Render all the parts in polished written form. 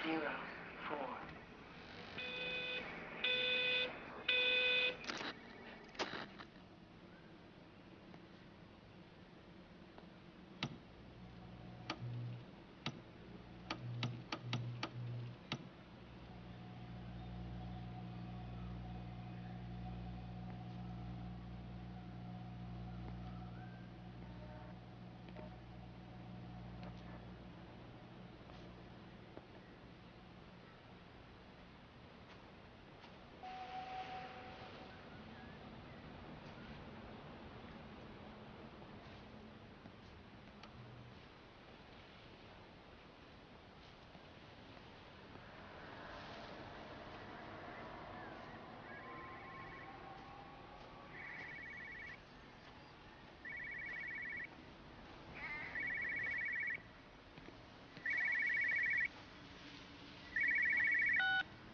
0, 4.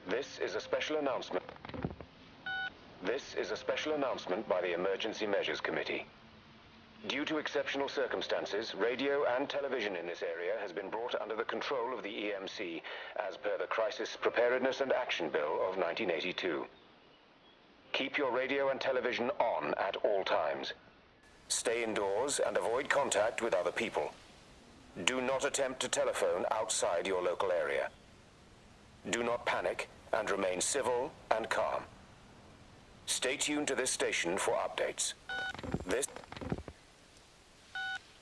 This is a special announcement. This is a special announcement by the Emergency Measures Committee. Due to exceptional circumstances, radio and television in this area has been brought under the control of the EMC as per the Crisis Preparedness and Action Bill of 1982. Keep your radio and television on at all times. Stay indoors and avoid contact with other people. Do not attempt to telephone outside your local area. Do not panic and remain civil and calm. Stay tuned to this station for updates.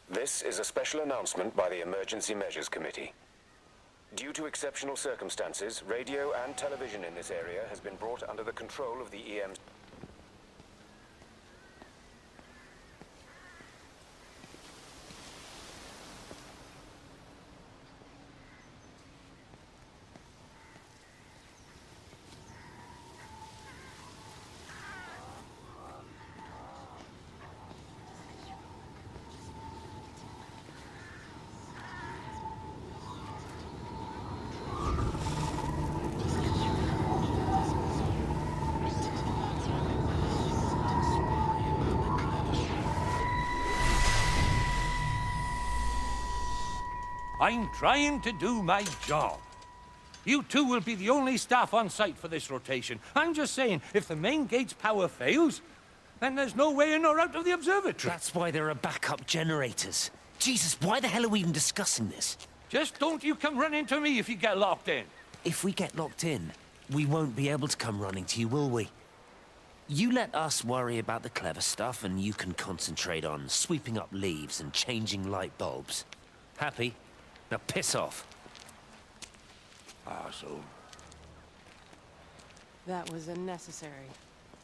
This is a special announcement by the Emergency Measures Committee. Due to exceptional circumstances, radio and television in this area has been brought under the control of the EMC. I'm trying to do my job. You two will be the only staff on site for this rotation. I'm just saying, if the main gate's power fails, then there's no way in or out of the observatory. That's why there are backup generators. Jesus, why the hell are we even discussing this? Just don't you come running to me if you get locked in. If we get locked in, we won't be able to come running to you, will we? You let us worry about the clever stuff, and you can concentrate on sweeping up leaves and changing light bulbs. Happy? Now piss off. Arsehole. That was unnecessary.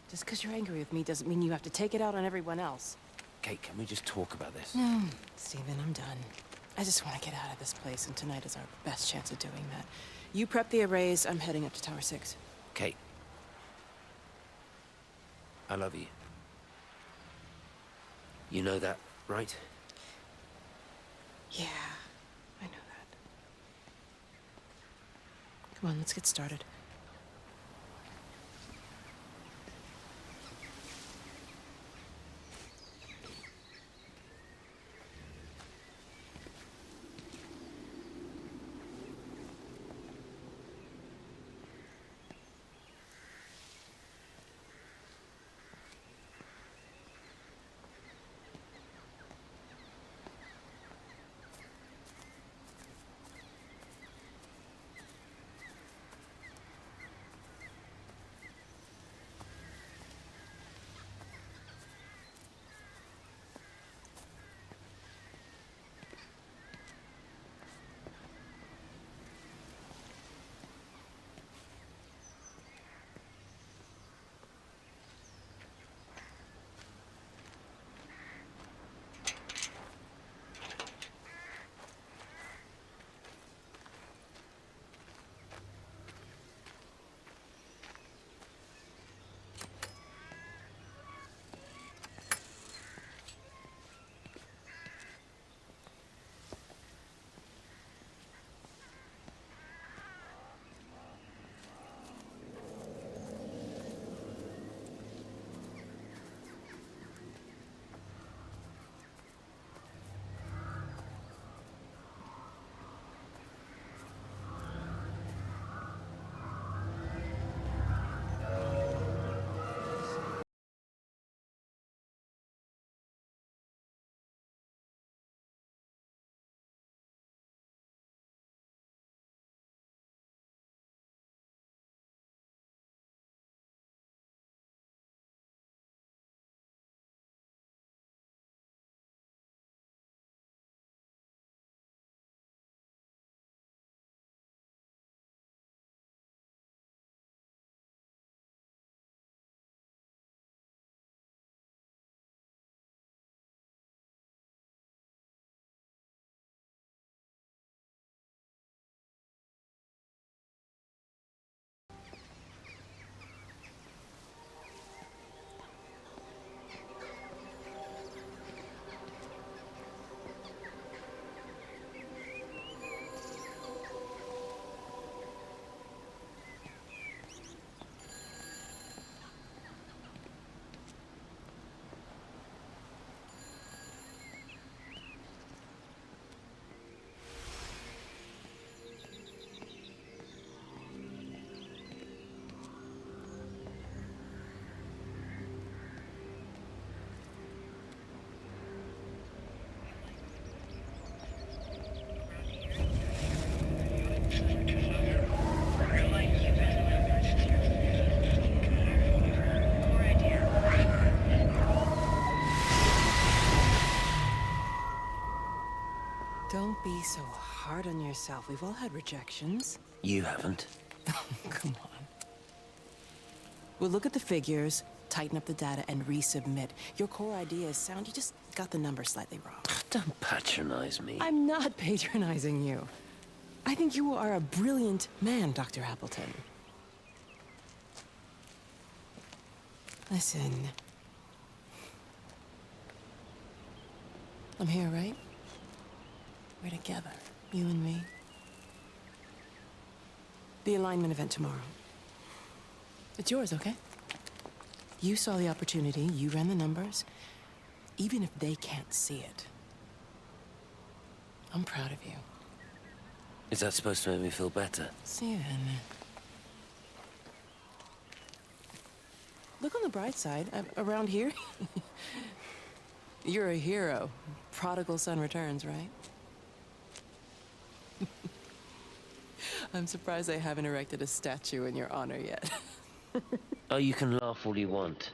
Just because you're angry with me doesn't mean you have to take it out on everyone else. Kate, can we just talk about this? No, Stephen, I'm done. I just want to get out of this place, and tonight is our best chance of doing that. You prep the arrays, I'm heading up to Tower 6. Kate. I love you. You know that, right? Yeah, I know that. Come on, let's get started. yourself. We've all had rejections. You haven't. Come on. We'll look at the figures, tighten up the data, and resubmit. Your core idea is sound, you just got the numbers slightly wrong. Don't patronize me. I'm not patronizing you. I think you are a brilliant man, Dr. Appleton. Listen. I'm here, right? We're together, you and me. The alignment event tomorrow. It's yours, okay? You saw the opportunity, you ran the numbers. Even if they can't see it, I'm proud of you. Is that supposed to make me feel better? Steven. Look on the bright side. Around here, you're a hero. Prodigal son returns, right? I'm surprised they haven't erected a statue in your honor yet. Oh, you can laugh all you want.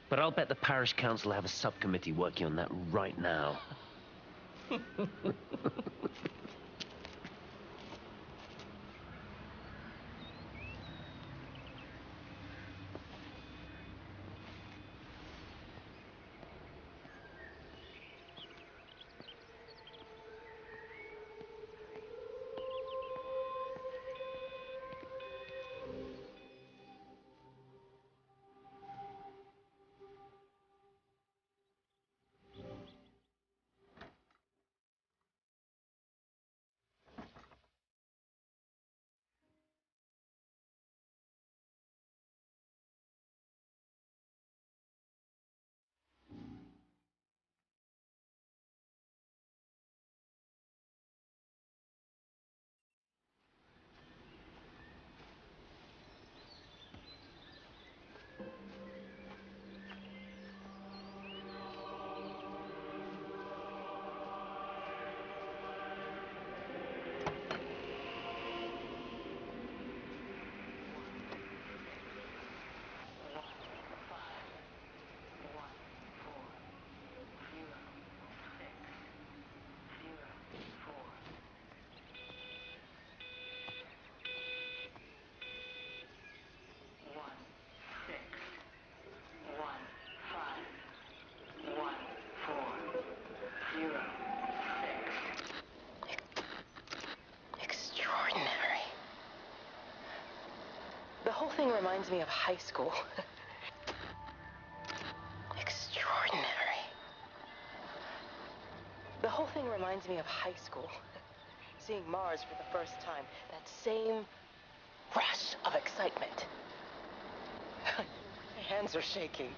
But I'll bet the parish council have a subcommittee working on that right now. Extraordinary. The whole thing reminds me of high school. Extraordinary. The whole thing reminds me of high school. Seeing Mars for the first time. That same rush of excitement. My hands are shaking.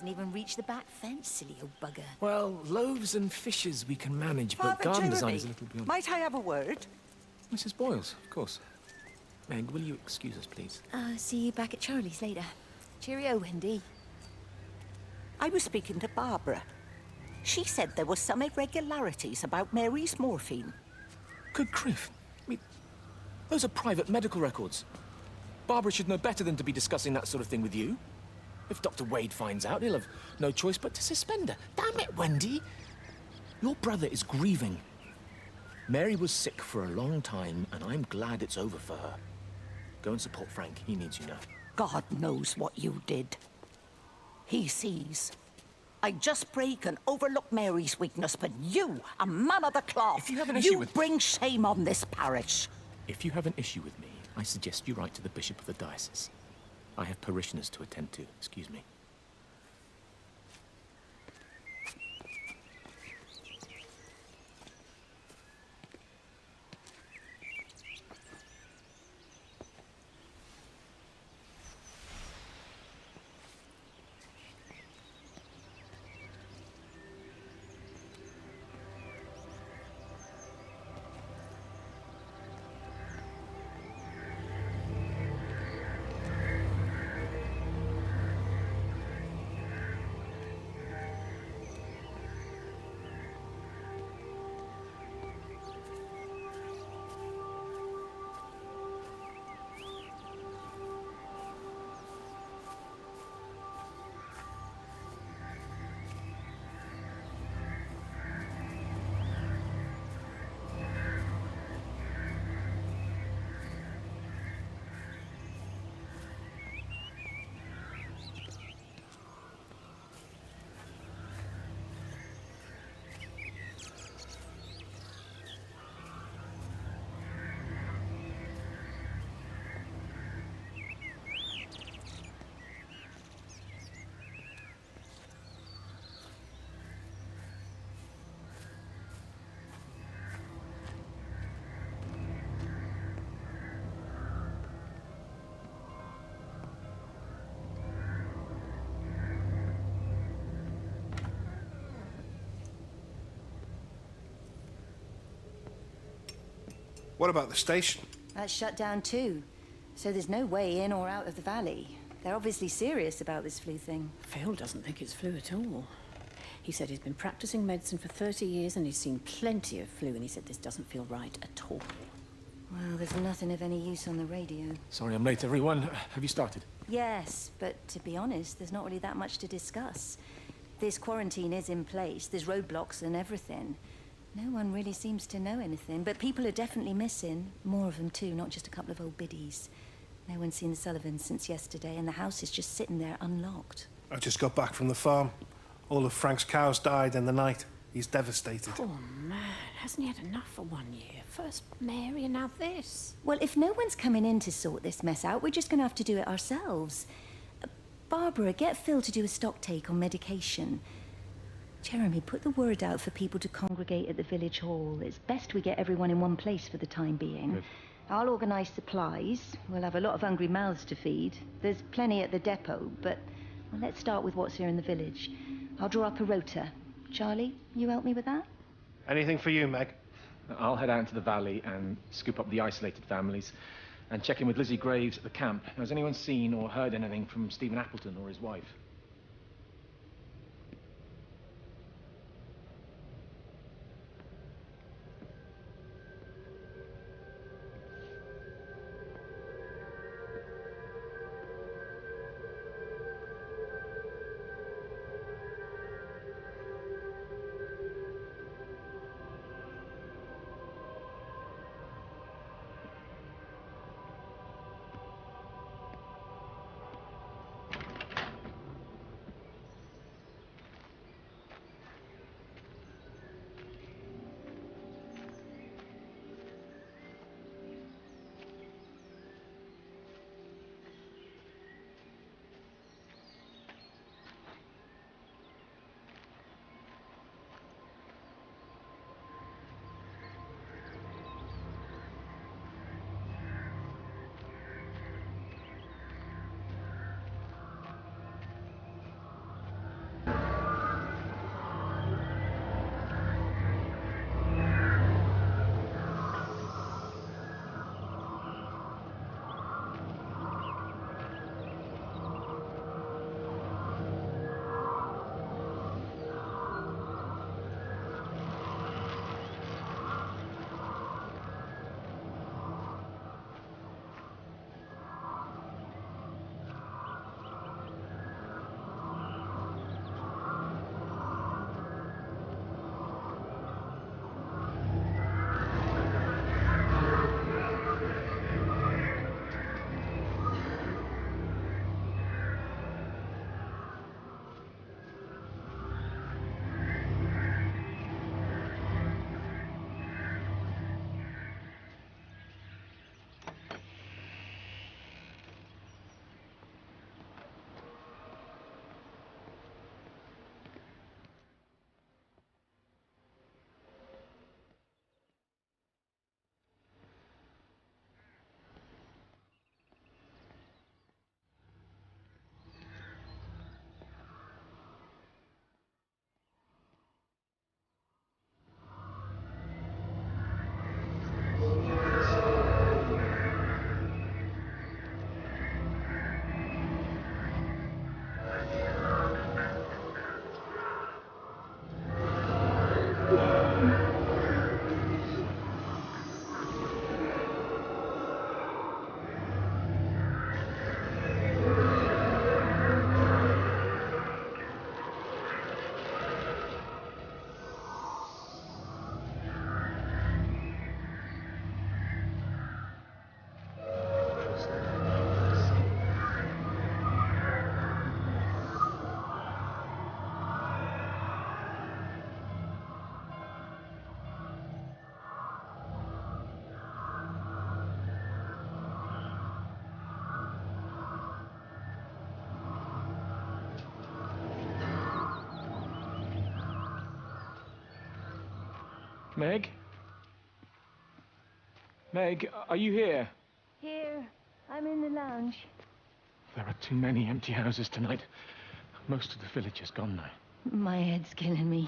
hasn't even reached the back fence, silly old bugger. Well, loaves and fishes we can manage, but Father garden Jeremy, design is a little beyond... might I have a word? Mrs. Boyles, of course. Meg, will you excuse us, please? See you back at Charlie's later. Cheerio, Wendy. I was speaking to Barbara. She said there were some irregularities about Mary's morphine. Good grief. I mean, those are private medical records. Barbara should know better than to be discussing that sort of thing with you. If Dr. Wade finds out, he'll have no choice but to suspend her. Damn it, Wendy! Your brother is grieving. Mary was sick for a long time, and I'm glad it's over for her. Go and support Frank. He needs you now. God knows what you did. He sees. I just break and overlook Mary's weakness, but you, a man of the cloth, If you have an issue with... bring shame on this parish. If you have an issue with me, I suggest you write to the Bishop of the Diocese. I have parishioners to attend to. Excuse me. What about the station? That's shut down too. So there's no way in or out of the valley. They're obviously serious about this flu thing. Phil doesn't think it's flu at all. He said he's been practicing medicine for 30 years and he's seen plenty of flu, and he said this doesn't feel right at all. Well, there's nothing of any use on the radio. Sorry I'm late, everyone. Have you started? Yes, but to be honest, there's not really that much to discuss. This quarantine is in place. There's roadblocks and everything. No one really seems to know anything, but people are definitely missing. More of them too, not just a couple of old biddies. No one's seen the Sullivans since yesterday, and the house is just sitting there unlocked. I just got back from the farm. All of Frank's cows died in the night. He's devastated. Poor man, hasn't he had enough for 1 year? First Mary and now this. Well, if no one's coming in to sort this mess out, we're just going to have to do it ourselves. Barbara, get Phil to do a stock take on medication. Jeremy, put the word out for people to congregate at the village hall. It's best we get everyone in one place for the time being. Good. I'll organise supplies. We'll have a lot of hungry mouths to feed. There's plenty at the depot, but well, let's start with what's here in the village. I'll draw up a rota. Charlie, you help me with that? Anything for you, Meg? I'll head out into the valley and scoop up the isolated families and check in with Lizzie Graves at the camp. Has anyone seen or heard anything from Stephen Appleton or his wife? Meg? Meg, are you here? Here. I'm in the lounge. There are too many empty houses tonight. Most of the village is gone now. My head's killing me.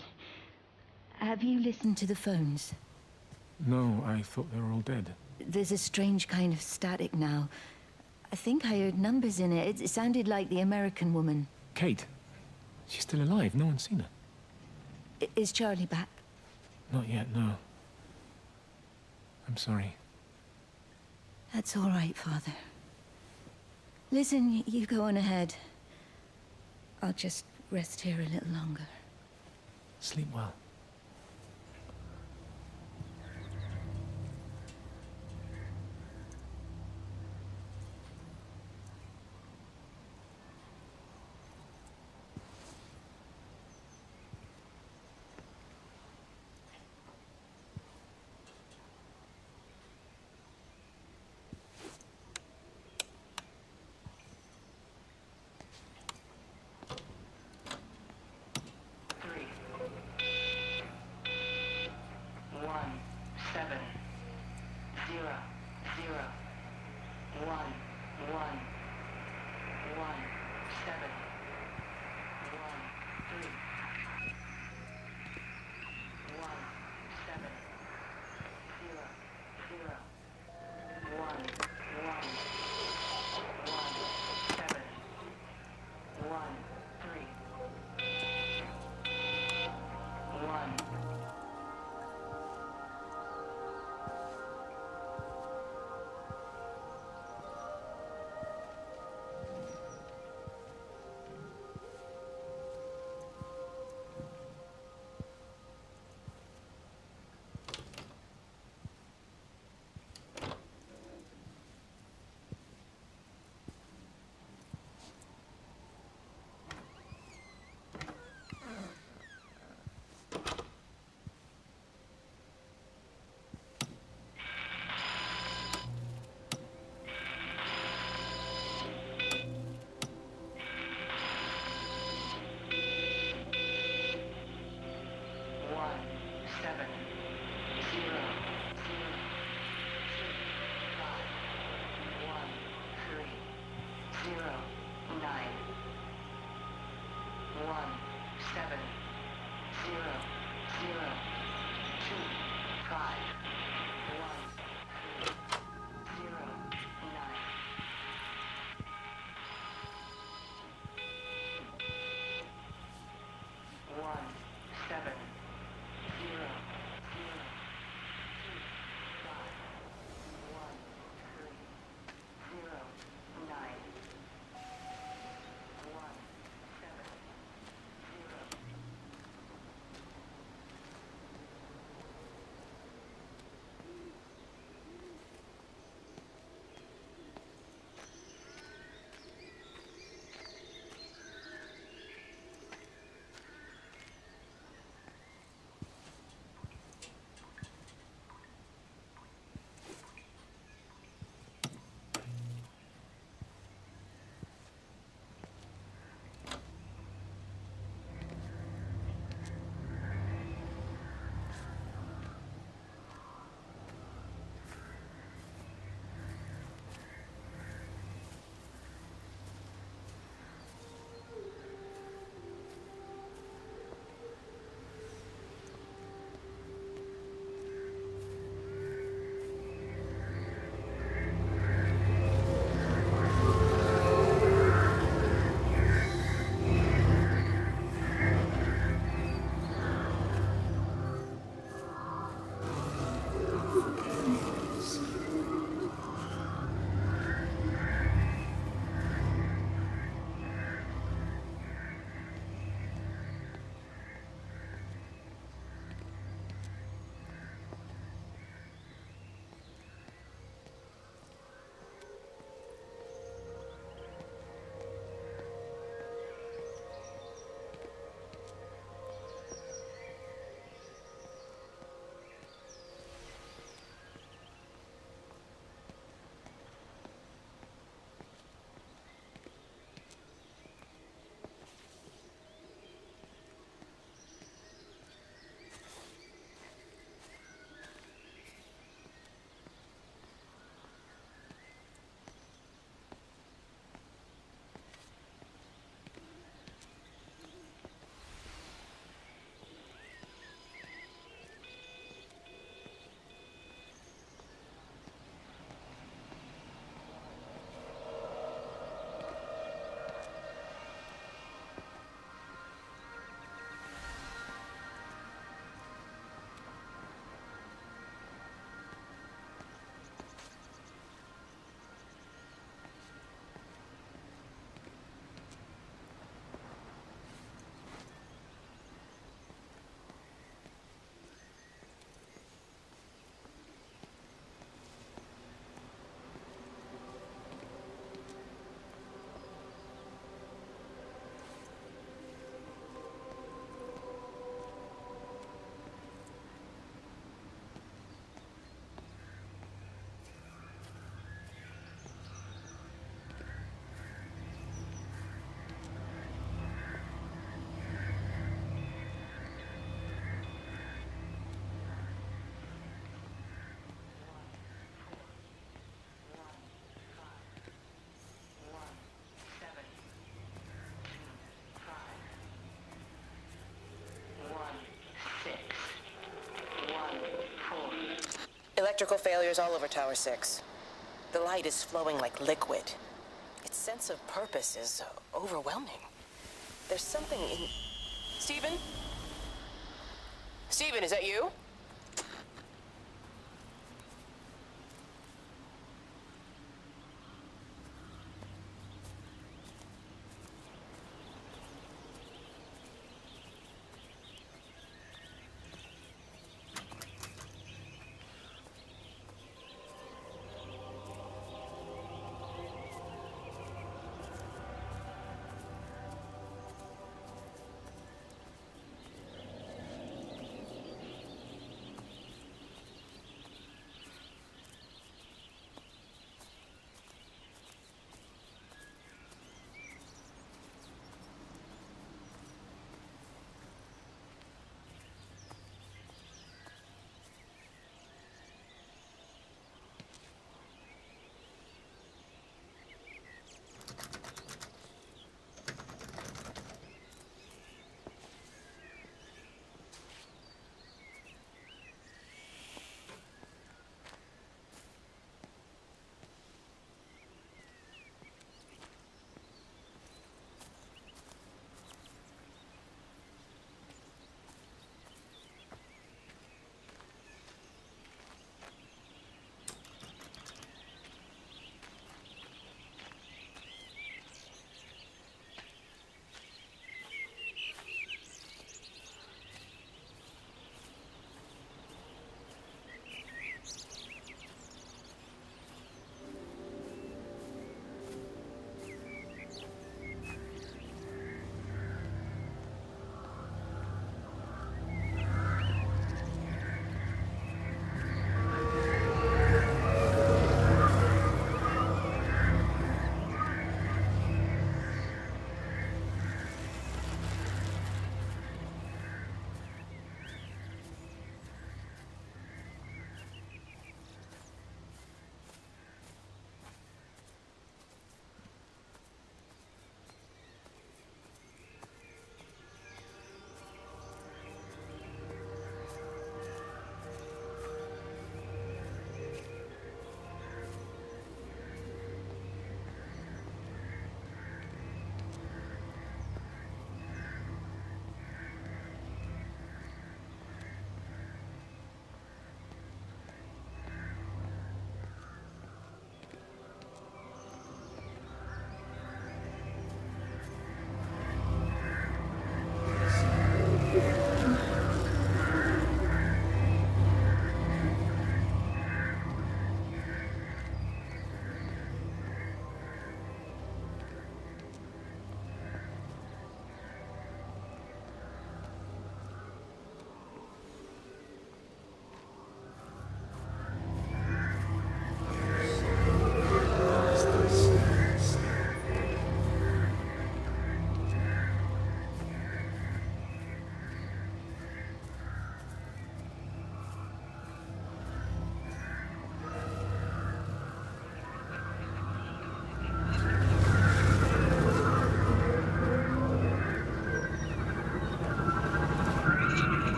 Have you listened to the phones? No, I thought they were all dead. There's a strange kind of static now. I think I heard numbers in it. It sounded like the American woman. Kate? She's still alive. No one's seen her. Is Charlie back? Not yet, no. I'm sorry. That's all right, Father. Listen, you go on ahead. I'll just rest here a little longer. Sleep well. Electrical failures all over Tower 6. The light is flowing like liquid. Its sense of purpose is overwhelming. There's something in... Stephen? Stephen, is that you?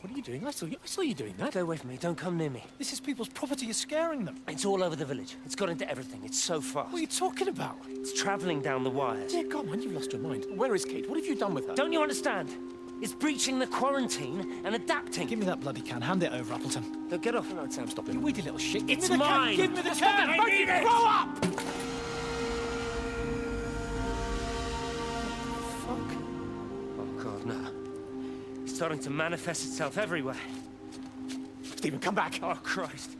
What are you doing? I saw you doing that. Stay away from me. Don't come near me. This is people's property. You're scaring them. It's all over the village. It's got into everything. It's so fast. What are you talking about? It's traveling down the wires. Dear God, man, you've lost your mind. Where is Kate? What have you done with her? Don't you understand? It's breaching the quarantine and adapting. Give me that bloody can. Hand it over, Appleton. No, get off. No, Sam, stop You it. weedy little shit. Give It's me the mine. Can. Give me the Stop can. it, I need it. Grow up! Fuck. Oh, God, no. It's starting to manifest itself everywhere. Stephen, come back. Oh, Christ.